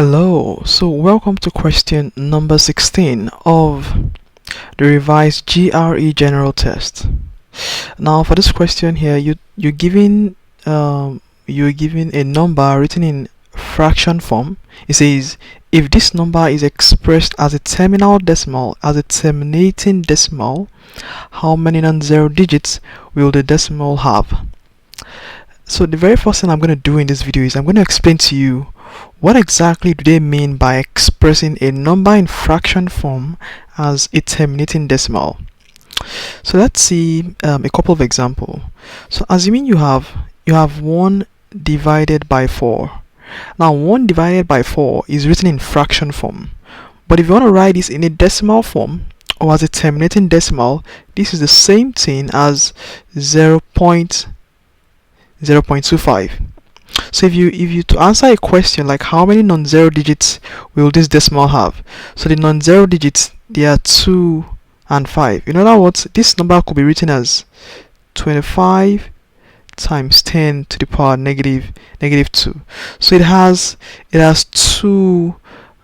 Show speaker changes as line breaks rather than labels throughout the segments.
Hello, so welcome to question number 16 of the revised GRE general test. Now for this question here, you're given a number written in fraction form. It says if this number is expressed as a terminating decimal, how many non-zero digits will the decimal have? So the very first thing I'm going to do in this video is I'm going to explain to you what exactly do they mean by expressing a number in fraction form as a terminating decimal. So let's see a couple of examples. So assuming you have 1 divided by 4. Now 1 divided by 4 is written in fraction form, but if you want to write this in a decimal form or as a terminating decimal, this is the same thing as 0.25. So if you to answer a question like how many non-zero digits will this decimal have, so the non-zero digits, they are 2 and 5. In other words, this number could be written as 25 times 10 to the power negative 2. So it has 2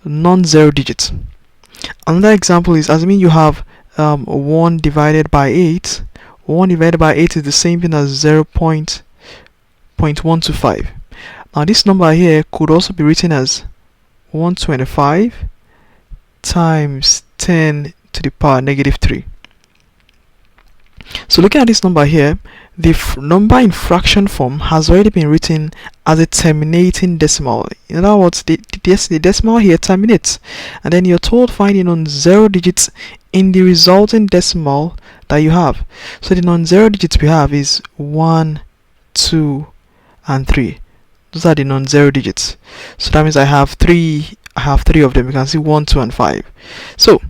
non-zero digits. Another example is assuming you have 1 divided by 8. 1 divided by 8 is the same thing as 0.125. Now this number here could also be written as 125 times 10 to the power negative 3. So looking at this number here, the number in fraction form has already been written as a terminating decimal. In other words, the decimal here terminates, and then you're told find the non-zero digits in the resulting decimal that you have. So the non-zero digits we have is 1, 2, and 3. Those are the non-zero digits. So that means I have three of them. You can see 1, 2, and 5. So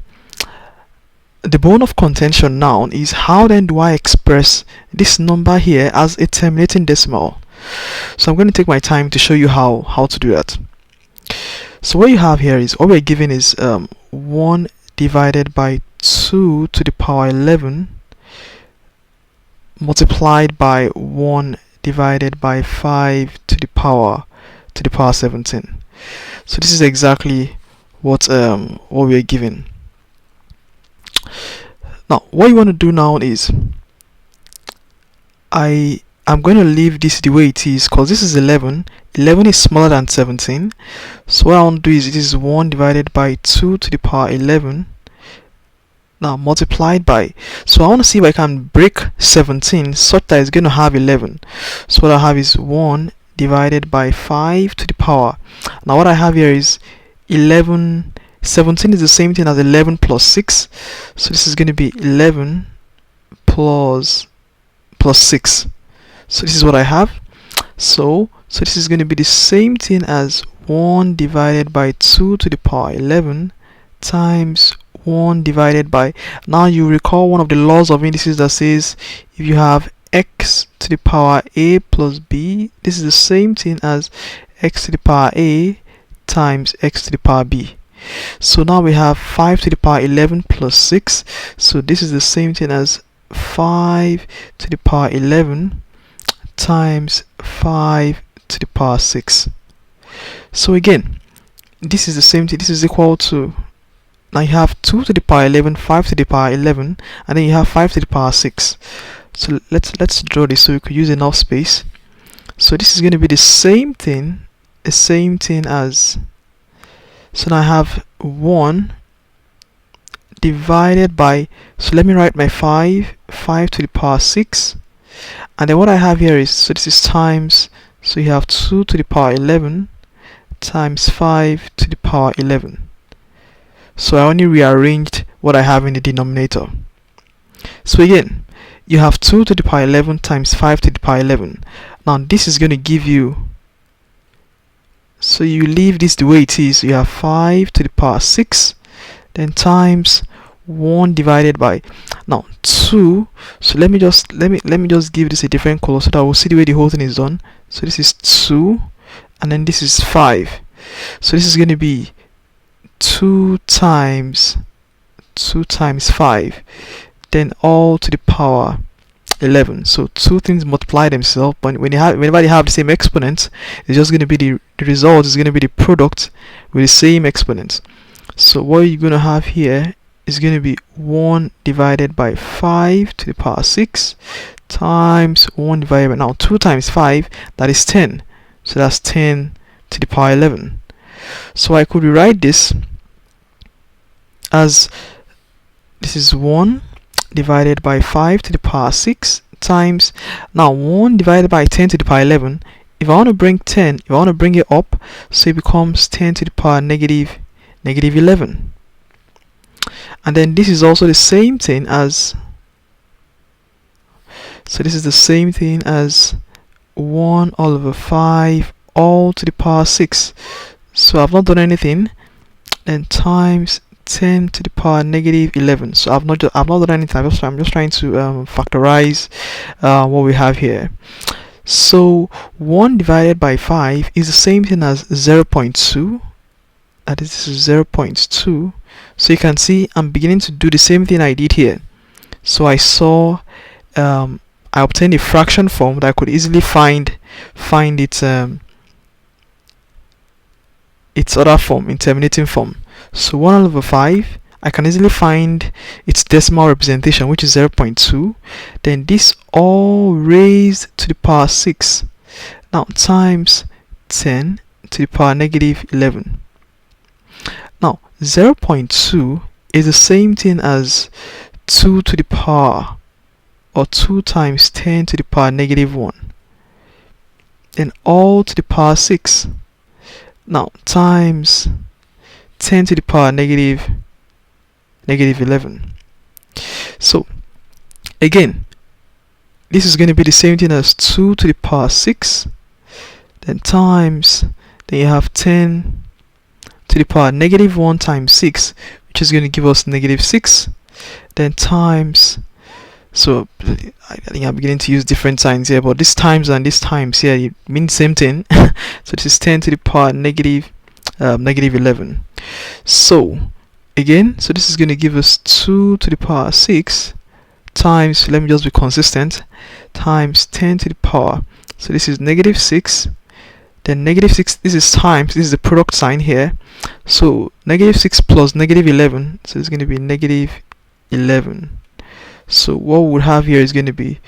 the bone of contention now is how then do I express this number here as a terminating decimal. So I'm going to take my time to show you how to do that. So what you have here is all we're given is 1 divided by 2 to the power 11 multiplied by 1 divided by 5 to the power 17. So this is exactly what we are given. Now what you want to do now is I'm going to leave this the way it is because this is 11 is smaller than 17. So what I want to do is this is 1 divided by 2 to the power 11 now multiplied by, so I want to see if I can break 17 such that it's going to have 11. So what I have is 1 divided by 5 to the power, now what I have here is 11. 17 is the same thing as 11 plus 6, so this is going to be 11 plus 6. So this is what I have. So this is going to be the same thing as 1 divided by 2 to the power 11 times 1 divided by, now you recall one of the laws of indices that says if you have x to the power a plus b, this is the same thing as x to the power a times x to the power b. So now we have 5 to the power 11 plus 6, so this is the same thing as 5 to the power 11 times 5 to the power 6. So again, this is the same thing. This is equal to, now you have 2 to the power 11, 5 to the power 11, and then you have 5 to the power 6. So let's draw this so we could use enough space. So this is going to be the same thing as, so now I have 1 divided by, so let me write my 5 to the power 6, and then what I have here is, so this is times, so you have 2 to the power 11 times 5 to the power 11. So I only rearranged what I have in the denominator. So again, you have 2 to the power 11 times 5 to the power 11. Now this is going to give you, so you leave this the way it is, so you have 5 to the power 6, then times 1 divided by, now 2, so let me just give this a different color so that we'll see the way the whole thing is done. So this is 2, and then this is 5. So this is going to be 2 times 5, then all to the power 11. So two things multiply themselves, but whenever they have the same exponent, it's just going to be the result is going to be the product with the same exponent. So what you're going to have here is going to be 1 divided by 5 to the power 6 times 1 divided by, now 2 times 5, that is 10. So that's 10 to the power 11. So I could rewrite this as, this is 1 divided by 5 to the power 6 times, now 1 divided by 10 to the power 11. If I want to bring 10, if I want to bring it up, so it becomes 10 to the power negative 11. And then this is also the same thing as, so this is the same thing as 1 all over 5 all to the power 6. So I've not done anything. Then times 10 to the power negative 11. So I've not done anything. I'm just trying to factorize what we have here. So 1 divided by 5 is the same thing as 0.2. That is 0.2. So you can see I'm beginning to do the same thing I did here. So I saw I obtained a fraction form that I could easily find its other form, in terminating form. So 1 over 5, I can easily find its decimal representation, which is 0.2. Then this all raised to the power 6. Now times 10 to the power negative 11. Now 0.2 is the same thing as 2 to the power, or 2 times 10 to the power negative 1. Then all to the power 6. Now times 10 to the power negative 11. So again, this is going to be the same thing as 2 to the power 6, then times, then you have 10 to the power negative 1 times 6, which is going to give us negative 6, then times, so I think I'm beginning to use different signs here, but this times and this times here, it means the same thing. So this is 10 to the power negative 11. So again, so this is going to give us 2 to the power 6 times, let me just be consistent, times 10 to the power, so this is negative 6, then negative 6, this is times, this is the product sign here, so negative 6 plus negative 11, so it's going to be negative 11. So what we would have here is going to be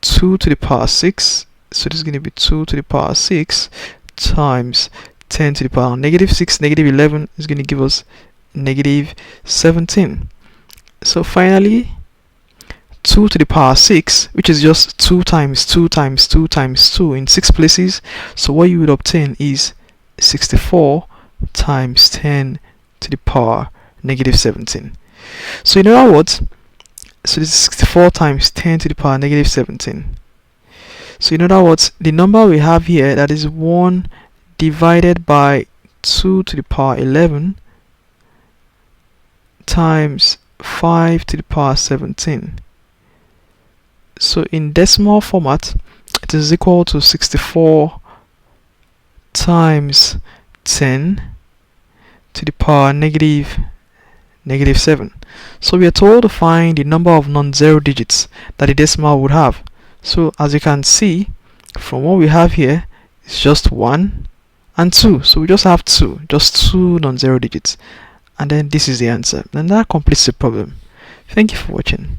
2 to the power 6, so this is going to be 2 to the power 6 times 10 to the power negative 6, negative 11 is going to give us negative 17. So finally, 2 to the power 6, which is just 2 times 2 times 2 times 2 in 6 places. So what you would obtain is 64 times 10 to the power negative 17. So in other words, so this is 64 times 10 to the power negative 17. So in other words, the number we have here, that is 1 divided by 2 to the power 11 times 5 to the power 17. So in decimal format, it is equal to 64 times 10 to the power negative 7. So we are told to find the number of non-zero digits that the decimal would have. So as you can see from what we have here, it's just 1 and 2. So we just have just two non-zero digits, and then this is the answer, and that completes the problem. Thank you for watching.